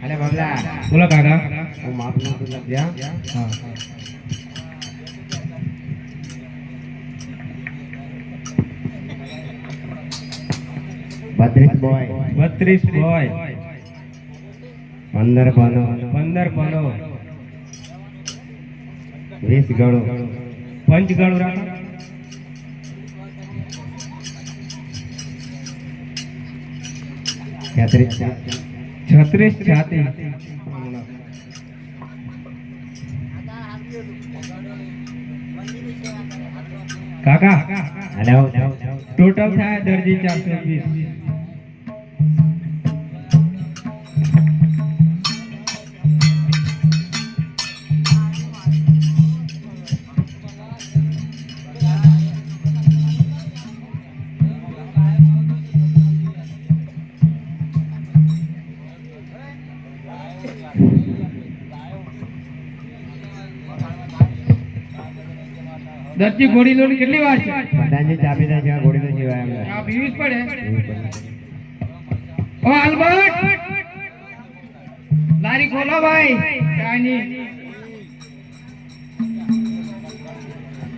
અરે બાબલા બોલો કાકા. હું માપ નતું લખ્યા. હા. બત્રીસ બોય 32 બોય 15 બનો 15 બનો 20 ગળો પંચ ગળું રાખો. 36 36 છાતી. કાકા અરે ટોટલ થાય દરજી 420. દરજી ઘોડી લોડ કેટલી વાર છે? બધાને ચાબી દે છે ગોળી તો જીવાય એમ આ પીવીસ પડે. ઓ આલ્બર્ટ લારી ખોલો ભાઈ. કાની